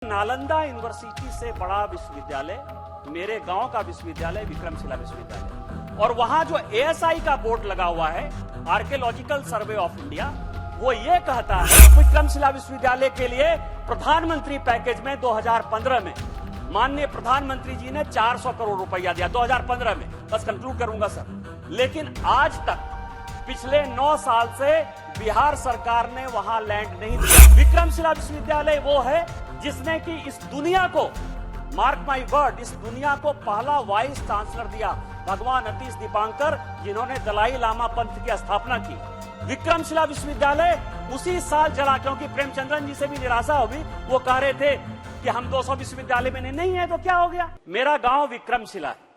Nalanda university से बड़ा विश्वविद्यालय मेरे गांव का विश्वविद्यालय विक्रमशिला विश्वविद्यालय, और वहां जो एएसआई का बोर्ड लगा हुआ है, आर्कियोलॉजिकल सर्वे ऑफ इंडिया, वो ये कहता है विक्रमशिला विश्वविद्यालय के लिए प्रधानमंत्री पैकेज में 2015 में माननीय प्रधानमंत्री जी ने 400 करोड़ रुपया दिया 2015 में। बस कंक्लूड करूंगा सर। लेकिन आज तक पिछले 9 साल से बिहार सरकार ने वहां लैंड नहीं दिया। विक्रमशिला विश्वविद्यालय वो है जिसने कि इस दुनिया को, मार्क माई वर्ड, इस दुनिया को पहला वाइस चांसलर दिया भगवान अतीश दीपांकर, जिन्होंने दलाई लामा पंथ की स्थापना की। विक्रमशिला विश्वविद्यालय उसी साल जला, क्योंकि प्रेमचंद्रन जी से भी निराशा होगी। वो कह रहे थे कि हम 200 विश्वविद्यालय में नहीं है, तो क्या हो गया। मेरा गांव विक्रमशिला है।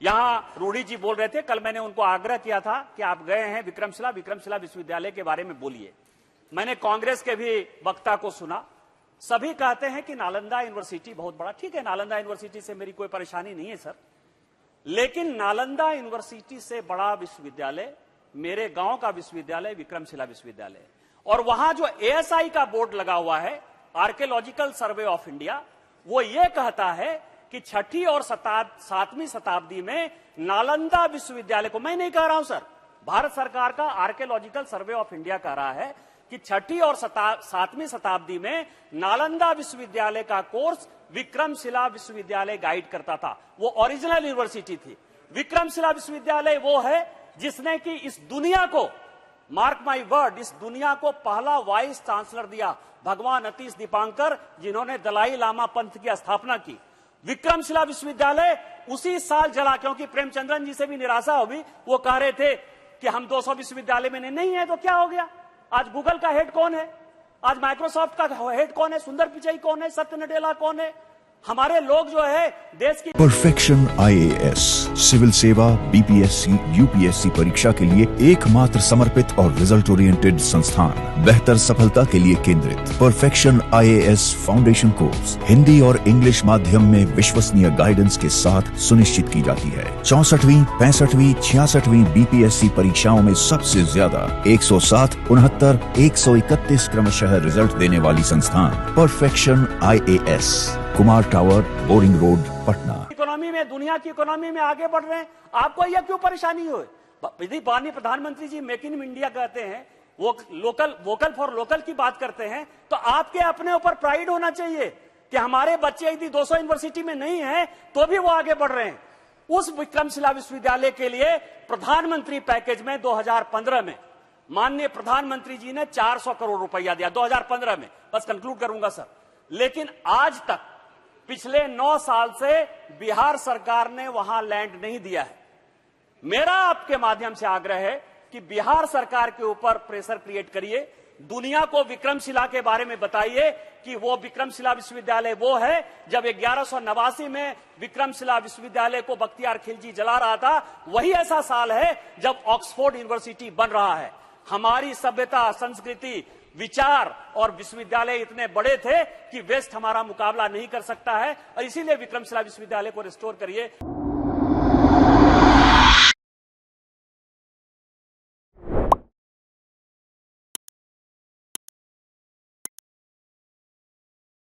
यहां रूढ़ी जी बोल रहे थे, कल मैंने उनको आग्रह किया था कि आप गए हैं विक्रमशिला विश्वविद्यालय के बारे में बोलिए। मैंने कांग्रेस के भी वक्ता को सुना, सभी कहते हैं कि नालंदा यूनिवर्सिटी बहुत बड़ा। ठीक है, नालंदा यूनिवर्सिटी से मेरी कोई परेशानी नहीं है सर, लेकिन नालंदा यूनिवर्सिटी से बड़ा विश्वविद्यालय मेरे गांव का विश्वविद्यालय विक्रमशिला विश्वविद्यालय, और वहां जो एएसआई का बोर्ड लगा हुआ है, आर्कियोलॉजिकल सर्वे ऑफ इंडिया, वो ये कहता है कि 6ठी और 7वीं शताब्दी में नालंदा विश्वविद्यालय को, मैं नहीं कह रहा हूं सर, भारत सरकार का आर्कियोलॉजिकल सर्वे ऑफ इंडिया कह रहा है कि 6ठी और 7वीं शताब्दी में नालंदा विश्वविद्यालय का कोर्स विक्रमशिला विश्वविद्यालय गाइड करता था। वो ओरिजिनल यूनिवर्सिटी थी। विक्रमशिला विश्वविद्यालय वो है जिसने कि इस दुनिया को, मार्क माई वर्ड, इस दुनिया को पहला वाइस चांसलर दिया भगवान अतीश दीपांकर, जिन्होंने दलाई लामा पंथ की स्थापना की। विक्रमशिला विश्वविद्यालय उसी साल जला, क्योंकि प्रेमचंद्रन जी से भी निराशा होगी। वो कह रहे थे कि हम 200 विश्वविद्यालय में नहीं है, तो क्या हो गया। आज गूगल का हेड कौन है, आज माइक्रोसॉफ्ट का हेड कौन है, सुंदर पिचाई कौन है, सत्य नडेला कौन है। हमारे लोग जो है देश की परफेक्शन आईएएस सिविल सेवा, बीपीएससी, यूपीएससी परीक्षा के लिए एकमात्र समर्पित और रिजल्ट ओरिएंटेड संस्थान, बेहतर सफलता के लिए केंद्रित। Perfection IAS foundation course Hindi और इंग्लिश माध्यम में विश्वसनीय गाइडेंस के साथ सुनिश्चित की जाती है। 64वीं, 65वीं, 66वीं बीपीएससी परीक्षाओं में सबसे ज्यादा 107, 69, 131 क्रमशः रिजल्ट देने वाली संस्थान perfection IAS, Kumar tower, boring road, Patna. Economy में, दुनिया की इकोनॉमी में आगे बढ़ रहे हैं, आपको यह क्यों परेशानी हो। यदि माननीय प्रधानमंत्री जी मेक इन इंडिया कहते हैं, वो वोकल फॉर लोकल की बात करते हैं, तो आपके अपने ऊपर प्राइड होना चाहिए कि हमारे बच्चे यदि 200 यूनिवर्सिटी में नहीं है तो भी वो आगे बढ़ रहे हैं। उस विक्रमशिला विश्वविद्यालय के लिए प्रधानमंत्री पैकेज में 2015 में माननीय प्रधानमंत्री जी ने 400 करोड़ रुपया दिया 2015 में। बस कंक्लूड करूंगा सर। लेकिन आज तक पिछले 9 साल से बिहार सरकार ने वहां लैंड नहीं दिया है। मेरा आपके माध्यम से आग्रह है कि बिहार सरकार के ऊपर प्रेशर क्रिएट करिए, दुनिया को विक्रमशिला के बारे में बताइए कि वो विक्रमशिला विश्वविद्यालय वो है, जब 1189 में विक्रमशिला विश्वविद्यालय को बख्तियार खिलजी जला रहा था, वही ऐसा साल है जब ऑक्सफोर्ड यूनिवर्सिटी बन रहा है। हमारी सभ्यता, संस्कृति, विचार और विश्वविद्यालय इतने बड़े थे कि वेस्ट हमारा मुकाबला नहीं कर सकता है, और इसीलिए विक्रमशिला विश्वविद्यालय को रिस्टोर करिए।